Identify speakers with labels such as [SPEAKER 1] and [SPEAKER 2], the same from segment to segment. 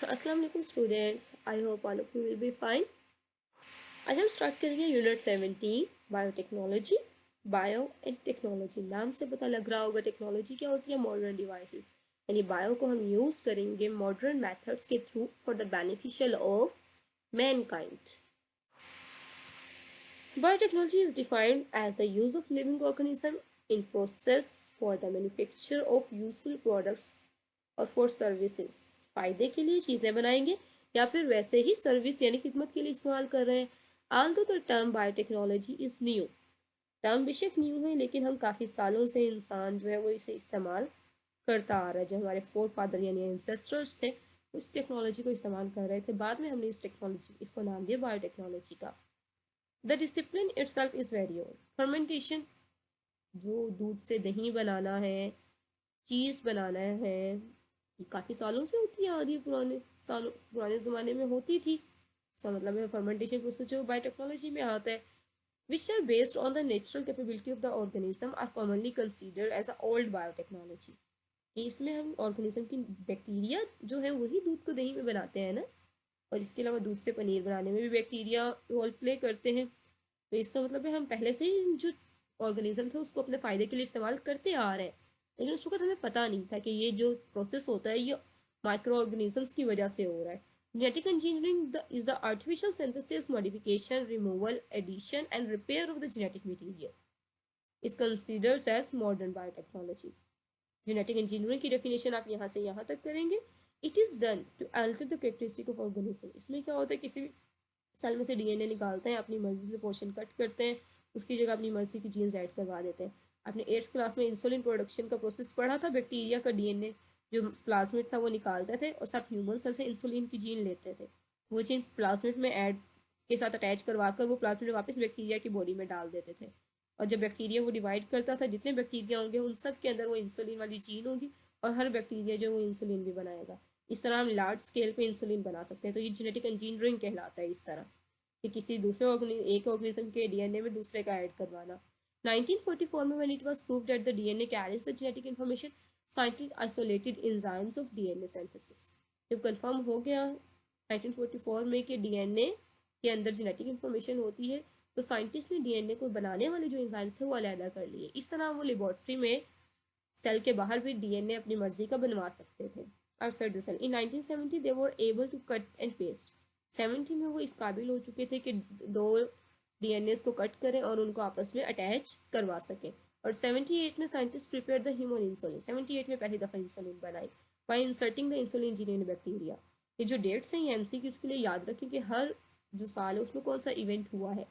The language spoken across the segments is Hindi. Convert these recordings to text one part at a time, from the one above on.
[SPEAKER 1] अस्सलाम वालेकुम students, I hope all of you will be fine. आज हम स्टार्ट करेंगे unit 17 biotechnology. Bio and technology नाम से पता लग रहा होगा टेक्नोलॉजी क्या होती है, मॉडर्न डिवाइसेस। यानी बायो को हम यूज़ करेंगे मॉडर्न मेथड्स के through for the beneficial of Mankind. Biotechnology is defined as the use of living organism in process for the manufacture of useful products और फॉर सर्विसेज। फायदे के लिए चीज़ें बनाएंगे या फिर वैसे ही सर्विस यानी खिदमत के लिए इस्तेमाल कर रहे हैं। Aldous the term biotechnology is new, term बेशक न्यू है लेकिन हम काफ़ी सालों से इंसान जो है वो इसे इस्तेमाल करता आ रहा है। जो हमारे फोर फादर यानी एंसेस्टर्स थे उस टेक्नोलॉजी को इस्तेमाल कर रहे थे, बाद में हमने इस टेक्नोलॉजी इसको नाम दिया बायोटेक्नोलॉजी का। The discipline itself is very old. Fermentation, जो दूध से दही बनाना है, चीज़ बनाना है, ये काफ़ी सालों से होती है, आदि पुराने ज़माने में होती थी। इसका मतलब है फर्मेंटेशन प्रोसेस जो बायोटेक्नोलॉजी में आता है, which are based on the natural capability of the organism are commonly considered as a old biotechnology. इसमें हम ऑर्गेनिज्म की बैक्टीरिया जो है वही दूध को दही में बनाते हैं ना, और इसके अलावा दूध से पनीर बनाने में भी बैक्टीरिया रोल प्ले करते हैं। तो इसका मतलब है हम पहले से ही जो ऑर्गेनिज्म था उसको अपने फ़ायदे के लिए इस्तेमाल करते आ रहे हैं, लेकिन उस वक्त हमें पता नहीं था कि ये जो प्रोसेस होता है ये माइक्रो ऑर्गेनिजम्स की वजह से हो रहा है। Genetic engineering is the artificial synthesis, modification, removal, addition and repair of the genetic material is considered as modern biotechnology. Genetic engineering की डेफिनेशन आप यहाँ से यहाँ तक करेंगे। It is done to alter the characteristic of organism. इसमें क्या होता है, किसी भी सेल में से डीएनए निकालते हैं, अपनी मर्जी से पोर्शन कट करते हैं, उसकी जगह अपनी मर्जी की जीन्स ऐड करवा देते हैं। आपने 8th क्लास में इंसुलिन प्रोडक्शन का प्रोसेस पढ़ा था। बैक्टीरिया का डीएनए जो प्लाज्मिड था वो निकालते थे और साथ ह्यूमन सेल से इंसुलिन की जीन लेते थे। वो जीन प्लाज्मिड में ऐड के साथ अटैच करवा कर वो प्लाज्मिड वापस बैक्टीरिया की बॉडी में डाल देते थे। और जब बैक्टीरिया वो डिवाइड करता था, जितने बैक्टीरिया होंगे उन सब के अंदर वो इंसुलिन वाली जीन होगी और हर बैक्टीरिया जो है वो इंसुलिन भी बनाएगा। इस तरह हम लार्ज स्केल पे इंसुलिन बना सकते हैं। तो ये जेनेटिक इंजीनियरिंग कहलाता है इस तरह कि किसी दूसरे एक ऑर्गेनिज्म के डीएनए में दूसरे का ऐड करवाना। 1944 में when it was proved that the DNA carries the genetic information, scientist isolated enzymes of DNA synthesis. जब कंफर्म हो गया 1944 में कि डीएनए के अंदर जेनेटिक इंफॉर्मेशन होती है, तो साइंटिस्ट ने डीएनए को बनाने वाले जो एंजाइम्स थे वो अलहदा कर लिए। इस तरह वो लेबोरेटरी में सेल के बाहर भी डीएनए अपनी मर्जी का बनवा सकते थे outside the cell. In 1970 they were able to cut and paste. 70 में वो इस काबिल हो चुके थे कि दो डीएनए को कट करें और उनको आपस में अटैच करवा सकें। और 78 में scientist prepare the human insulin. 78 में पहली दफ़ा इंसुलिन बनाई by inserting the insulin gene in bacteria. ये जो डेट्स हैं ये एमसीक्यू के लिए याद रखें कि हर जो साल है उसमें कौन सा इवेंट हुआ है।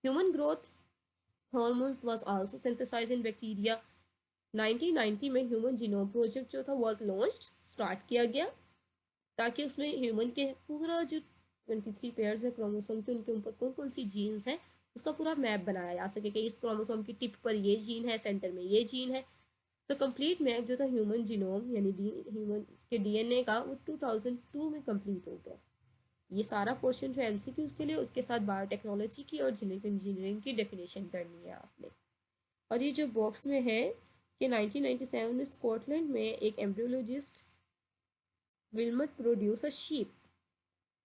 [SPEAKER 1] Human growth hormones was also synthesised in bacteria. 1990 में ह्यूमन जीनोम प्रोजेक्ट जो था वाज लॉन्च्ड, स्टार्ट किया गया, ताकि उसमें ह्यूमन के पूरा जो 23 पेयर्स है क्रोमोसोम के, उनके ऊपर कौन कौन सी जीन्स हैं उसका पूरा मैप बनाया जा सके कि इस क्रोमोसोम की टिप पर ये जीन है, सेंटर में ये जीन है। तो कंप्लीट मैप जो था ह्यूमन जीनोम यानी ह्यूमन के डीएनए का वो 2002 में कंप्लीट हो गया। ये सारा पोर्शन जो एमसीक्यूज के लिए, उसके साथ बायोटेक्नोलॉजी की और जेनेटिक इंजीनियरिंग की डेफिनेशन करनी है आपने। और ये जो बॉक्स में है कि 1997 में स्कॉटलैंड में एक embryologist Wilmut produce a sheep,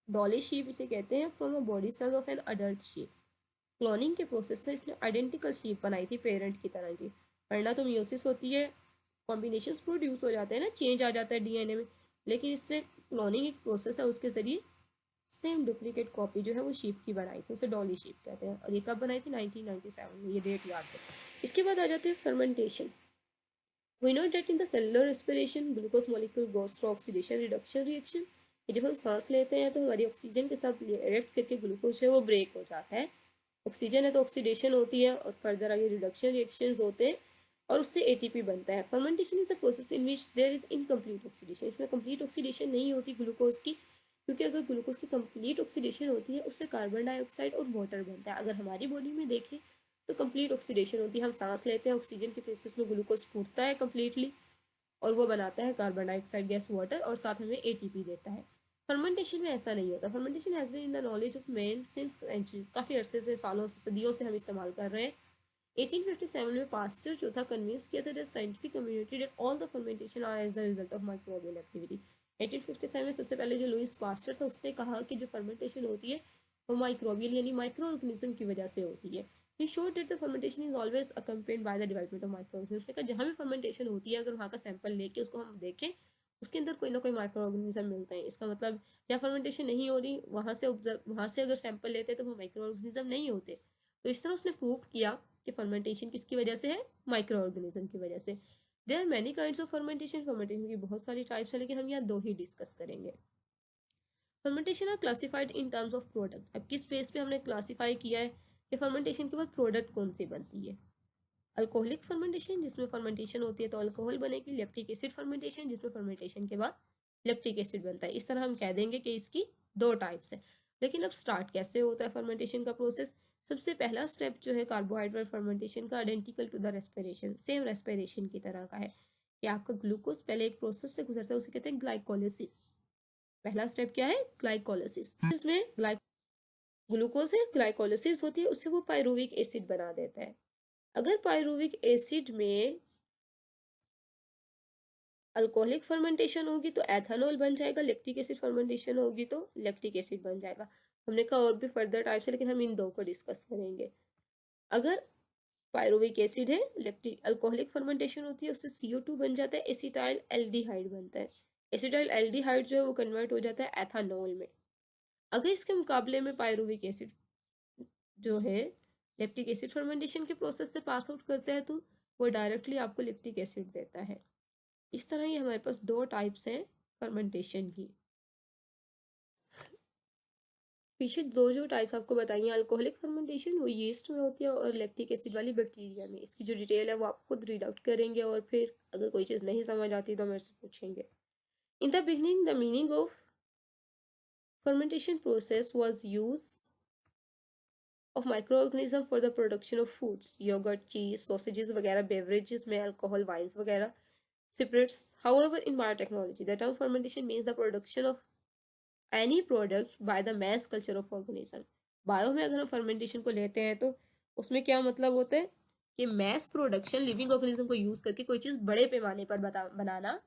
[SPEAKER 1] Dolly sheep इसे कहते हैं, from a body cell of an adult sheep. Cloning के प्रोसेस से इसने आइडेंटिकल शीप बनाई थी पेरेंट की तरह की। वरना तो मियोसिस होती है, कॉम्बिनेशंस प्रोड्यूस हो जाते हैं ना, चेंज आ जाता है डीएनए में, लेकिन इसने क्लोनिंग एक प्रोसेस है उसके जरिए सेम डुप्लीकेट कॉपी जो है वो शीप की बनाई थी, उसे डॉली शीप कहते हैं। और ये कब बनाई थी? 1997 में, ये डेट याद है। इसके बाद आ जाते हैं fermentation. We know that in the cellular respiration, glucose molecule goes through oxidation reduction reaction. कि जब हम सांस लेते हैं तो हमारी ऑक्सीजन के साथ रिएक्ट करके ग्लूकोज है वो ब्रेक हो जाता है। ऑक्सीजन है तो ऑक्सीडेशन होती है और फर्दर आगे रिडक्शन रिएक्शंस होते हैं और उससे एटीपी बनता है। Fermentation is a process in which there is incomplete oxidation. इसमें कंप्लीट ऑक्सीडेशन नहीं होती ग्लूकोज की, क्योंकि अगर ग्लूकोज की कंप्लीट ऑक्सीडेशन होती है उससे कार्बन डाइऑक्साइड और वाटर बनता है। अगर हमारी बॉडी में देखें तो कंप्लीट ऑक्सीडेशन होती है, हम सांस लेते हैं, ऑक्सीजन के प्रेसेस में ग्लूकोज टूटता है कम्प्लीटली और वो बनाता है कार्बन डाइऑक्साइड गैस वाटर और साथ हमें एटीपी देता है। फर्मेंटेशन में ऐसा नहीं होता। Fermentation has been in the knowledge of man since centuries, काफ़ी अरसे से, सालों से, सदियों से हम इस्तेमाल कर रहे हैं। 1857 में पास्चर जो था कन्विंस किया था the scientific community that all the fermentation are as the result of microbial activity. 1857 में सबसे पहले जो लुइस पास्चर था उसने कहा कि जो फर्मेंटेशन होती है वो माइक्रोबियल यानी माइक्रो ऑर्गेनिज्म की वजह से होती है। He showed that the fermentation is always accompanied by the development of micro organism. उसने कहा जहाँ भी फर्मेंटेशन होती है अगर वहाँ का सैंपल लेके उसको हम देखें उसके अंदर कोई ना कोई माइक्रो ऑर्गेनिज्म मिलते हैं। इसका मतलब जहाँ फर्मेंटेशन नहीं हो रही वहाँ से अगर सैंपल लेते हैं तो वो माइक्रो ऑर्गेनिज्म नहीं होते। तो इस तरह उसने प्रूव किया कि फर्मेंटेशन किसकी वजह से है, माइक्रो ऑर्गेनिज्म की वजह से। There are many kinds of fermentation, fermentation की बहुत सारी टाइप्स हैं लेकिन हम यहाँ दो ही डिस्कस करेंगे। Fermentation are classified in terms of product. अब किस बेस पे हमने क्लासिफाई किया है कि फर्मेंटेशन के बाद प्रोडक्ट कौन सी बनती है। अल्कोहलिक फर्मेंटेशन जिसमें फर्मेंटेशन होती है तो अल्कोहल बनेगी। लैक्टिक एसिड फर्मेंटेशन जिसमें फर्मेंटेशन के बाद लैक्टिक एसिड बनता है। इस तरह हम कह देंगे कि इसकी दो टाइप्स हैं। लेकिन अब स्टार्ट कैसे होता है फर्मेंटेशन का प्रोसेस। सबसे पहला स्टेप जो है कार्बोहाइड्रेट फर्मेंटेशन का identical to the respiration, same respiration की तरह का है कि आपका ग्लूकोज पहले एक प्रोसेस से गुजरता है, उसे कहते हैं ग्लाइकोलिसिस। पहला स्टेप क्या है, ग्लाइकोलिसिस। इसमें ग्लूकोज है, ग्लाइकोलिसिस होती है, उससे वो पायरुविक एसिड बना देता है। अगर पायरुविक एसिड में अल्कोहलिक फर्मेंटेशन होगी तो एथेनॉल बन जाएगा, लैक्टिक एसिड फर्मेंटेशन होगी तो लैक्टिक एसिड बन जाएगा। हमने कहा और भी फर्दर टाइप्स है लेकिन हम इन दो को डिस्कस करेंगे। अगर पायरुविक एसिड है, लैक्टिक अल्कोहलिक फर्मेंटेशन होती है, उससे CO2 बन जाता है, एसिटाइल एल्डिहाइड बनता है। एसिटाइल एल्डिहाइड जो है वो कन्वर्ट हो जाता है एथेनॉल में। अगर इसके मुकाबले में पायरुविक एसिड जो है लैक्टिक एसिड फर्मेंटेशन के प्रोसेस से पास आउट करता है तो वो डायरेक्टली आपको लैक्टिक एसिड देता है। इस तरह ही हमारे पास दो टाइप्स हैं फर्मेंटेशन की। पीछे दो जो टाइप्स आपको बताइए, अल्कोहलिक फर्मेंटेशन वो यीस्ट में होती है और लैक्टिक एसिड वाली बैक्टीरिया में। इसकी जो डिटेल है वो आप खुद रीड आउट करेंगे और फिर अगर कोई चीज़ नहीं समझ आती तो मेरे से पूछेंगे। In the beginning the meaning of fermentation process was use of microorganism for the production of foods, yogurt, cheese, sausages वगैरह, beverages में alcohol, wines वगैरह, spirits. However, in biotechnology, the term fermentation means the production of any product by the mass culture of organism. Bio में अगर हम फर्मेंटेशन को लेते हैं तो उसमें क्या मतलब होता है कि मैस प्रोडक्शन, लिविंग ऑर्गेनिज्म को यूज करके कोई चीज़ बड़े पैमाने पर बनाना,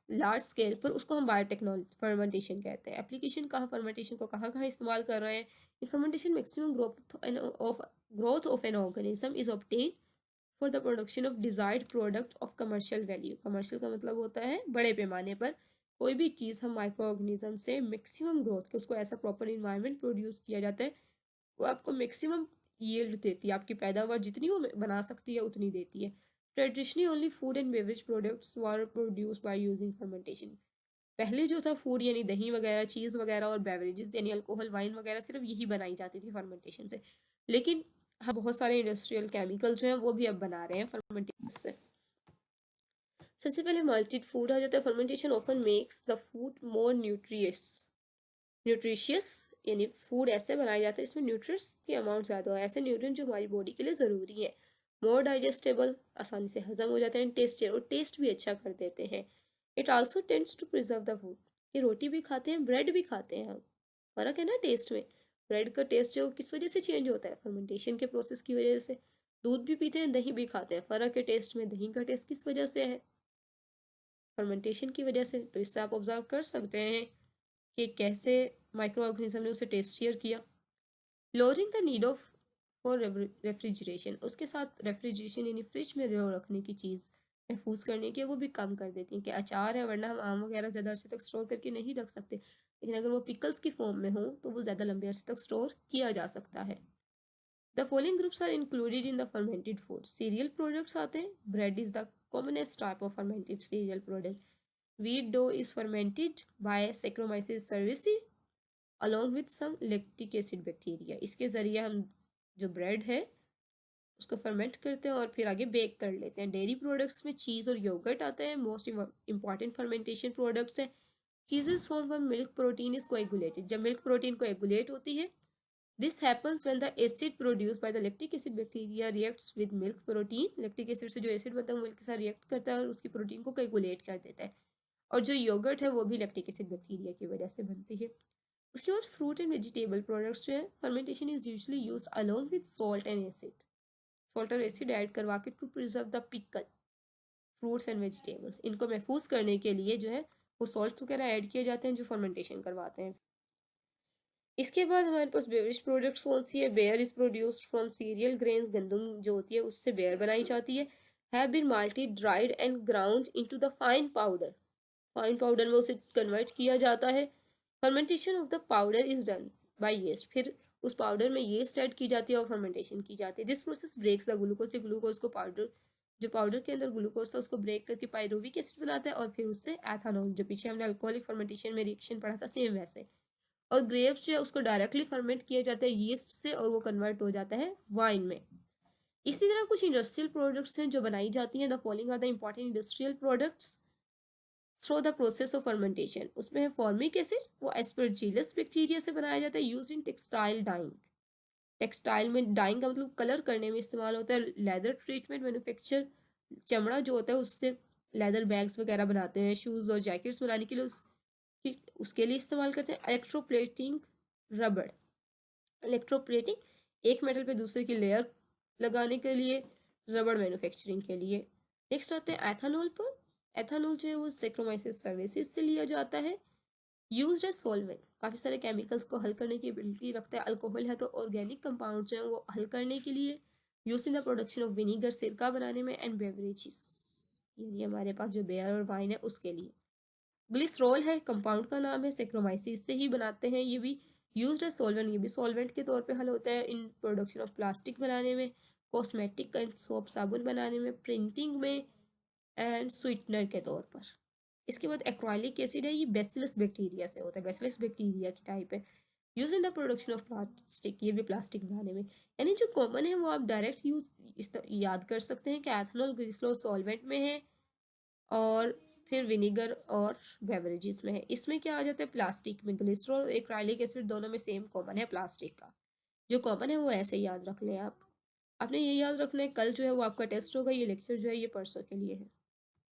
[SPEAKER 1] लार्ज स्केल पर, उसको हम बायोटेक्नोलॉजी फर्मेंटेशन कहते हैं। एप्लीकेशन कहाँ फर्मेंटेशन को कहाँ कहाँ इस्तेमाल कर रहे हैं। Fermentation maximum growth of an organism is obtain for the production of desired product of commercial value. Commercial का मतलब होता है बड़े पैमाने पर कोई भी चीज़ हम माइक्रो ऑर्गेनिज्म से मैक्सिमम ग्रोथ के उसको ऐसा प्रॉपर इन्वायरमेंट प्रोड्यूस किया जाता है वो आपको मैक्सिमम यील्ड देती है, आपकी पैदावार जितनी वो बना सकती है उतनी देती है। Traditionally only food and beverage products were produce by using fermentation. पहले जो था फूड यानी दही वगैरह, चीज़ वगैरह और बेवरेजेस यानी अल्कोहल, वाइन वगैरह सिर्फ यही बनाई जाती थी फर्मेंटेशन से। लेकिन हाँ बहुत सारे इंडस्ट्रियल केमिकल जो हैं वो भी अब बना रहे हैं फर्मेंटेशन से। सबसे पहले मल्टीड फूड आ जाता है। Fermentation often makes the food more nutritious यानी फूड ऐसे बनाया जाता है इसमें न्यूट्रिएंट्स की अमाउंट ज़्यादा हो, ऐसे न्यूट्रिएंट जो हमारी बॉडी के लिए ज़रूरी है। मोर डाइजेस्टेबल, आसानी से हजम हो जाता है। एंड टेस्टी, और टेस्ट भी अच्छा कर देते हैं। It also tends to preserve the food. ये रोटी भी खाते हैं, ब्रेड भी खाते हैं हम, फ़र्क है ना टेस्ट में। ब्रेड का टेस्ट जो किस वजह से चेंज होता है, फर्मेंटेशन के प्रोसेस की वजह से। दूध भी पीते हैं, दही भी खाते हैं, फ़र्क है टेस्ट में। दही का टेस्ट किस वजह से है, फर्मेंटेशन की वजह से। तो इससे आप ऑब्जर्व कर सकते हैं कि कैसे माइक्रो ऑर्गेनिज्म ने उसे टेस्टियर किया। Lowering the need of for refrigeration, उसके साथ रेफ्रिजरेशन यानी फ्रिज में रखने की चीज़ महफूज करने की वो भी कम कर देती हैं। कि अचार है वरना हम आम वगैरह ज़्यादा अरसे तक स्टोर करके नहीं रख सकते, लेकिन अगर वो पिकल्स की फॉर्म में हो तो वो ज़्यादा लंबे अरसे तक स्टोर किया जा सकता है। The following groups are included in the fermented food. Cereal products आते हैं। Bread is the commonest type of fermented cereal product. Wheat dough is fermented by Saccharomyces cerevisiae along with some lactic acid bacteria. इसके ज़रिए हम जो ब्रेड है उसको फर्मेंट करते हैं और फिर आगे बेक कर लेते हैं। डेयरी प्रोडक्ट्स में चीज़ और योगर्ट आता है, मोस्ट इंपॉर्टेंट फर्मेंटेशन प्रोडक्ट्स हैं। Cheeses form from milk protein is coagulated, जब मिल्क प्रोटीन कोएगुलेट होती है। This happens when the acid produce by the lactic acid bacteria reacts with milk protein. Lactic acid से जो एसिड बनता है वो मिल्क के साथ रिएक्ट करता है और उसकी प्रोटीन को कोएगुलेट कर देता है। और जो योगर्ट है वो भी लैक्टिक एसिड बैक्टीरिया की वजह से बनती है। उसके बाद फ्रूट एंड वेजिटेबल प्रोडक्ट्स जो है, fermentation is usually used along with salt and acid. Salt और एसिड ऐड करवा के to preserve the pickle fruits and vegetables. इनको महफूज करने के लिए जो है वो सॉल्ट वगैरह ऐड किए जाते हैं जो फर्मेंटेशन करवाते हैं। इसके बाद हमारे पास बेवरेज प्रोडक्ट्स कौन सी है? Beer is produced from cereal grains, गंदम जो होती है उससे बेयर बनाई जाती है। Have been malted, dried and ground into the fine powder, fine powder में उसे कन्वर्ट किया जाता है। Fermentation of the powder is done by yeast, फिर उस पाउडर में यीस्ट ऐड की जाती है और फर्मेंटेशन की जाती है। This process breaks the glucose, glucose को पाउडर, जो पाउडर के अंदर ग्लूकोज था उसको ब्रेक करके पायरुविक एसिड बनाता है और फिर उससे एथानॉल, जो पीछे हमने अल्कोहलिक फर्मेंटेशन में रिएक्शन पढ़ा था सेम वैसे। और ग्रेप्स जो है उसको डायरेक्टली फर्मेंट किया जाता है यीस्ट से और वो कन्वर्ट हो जाता है वाइन में। इसी तरह कुछ इंडस्ट्रियल प्रोडक्ट्स हैं जो बनाई जाती हैं। The following are the important industrial products through the process of fermentation. उसमें है फॉर्मिक एसिड, वो एस्परजिलस बैक्टीरिया से बनाया जाता है। Use in textile dyeing, textile में डाइंग का मतलब कलर करने में इस्तेमाल होता है। लेदर ट्रीटमेंट मैन्युफैक्चर, चमड़ा जो होता है उससे लेदर बैग्स वगैरह बनाते हैं। शूज और जैकेट्स बनाने के लिए उसके लिए इस्तेमाल करते हैं। इलेक्ट्रोप्लेटिंग, रबड़, इलेक्ट्रोप्लेटिंग एक मेटल पे दूसरे की लेयर लगाने के लिए, रबड़ मैन्युफैक्चरिंग के लिए। नेक्स्ट आते हैं एथानॉल पर। एथानॉल जो है वो सेक्रोमाइसिस सर्विसेज से लिया जाता है। यूज्ड एज सॉल्वेंट, काफ़ी सारे केमिकल्स को हल करने की एबिलिटी रखता है। अल्कोहल है तो ऑर्गेनिक कंपाउंड जो है वो हल करने के लिए। Use in the production of vinegar, सिरका बनाने में। एंड बेवरेजेस, यानी हमारे पास जो बेयर और वाइन है उसके लिए। ग्लिसरॉल है, कंपाउंड का नाम है, सेक्रोमाइसिस से ही बनाते हैं ये भी। यूज्ड एज सॉल्वेंट, ये भी सॉल्वेंट के तौर पे हल होता है इन प्रोडक्शन ऑफ प्लास्टिक बनाने में, कॉस्मेटिक एंड सोप साबुन बनाने में, प्रिंटिंग में एंड स्वीटनर के तौर पर। इसके बाद एक्राइलिक एसिड है, ये बेसिलस बैक्टीरिया से होता है, बेसिलस बैक्टीरिया की टाइप है। Use in the production of plastic, ये भी प्लास्टिक बनाने में। यानी जो कॉमन है वो आप डायरेक्ट यूज याद कर सकते हैं कि एथनॉल ग्लिसरॉल सॉल्वेंट में है और फिर विनीगर और बेवरेजेस में है। इसमें क्या आ जाता है? प्लास्टिक में ग्लिसरॉल और एक्राइलिक एसिड दोनों में सेम कॉमन है प्लास्टिक का। जो कॉमन है वो ऐसे ही याद रख लें आप। आपने ये याद रखना है, कल जो है वो आपका टेस्ट होगा, ये लेक्चर जो है ये परसों के लिए है।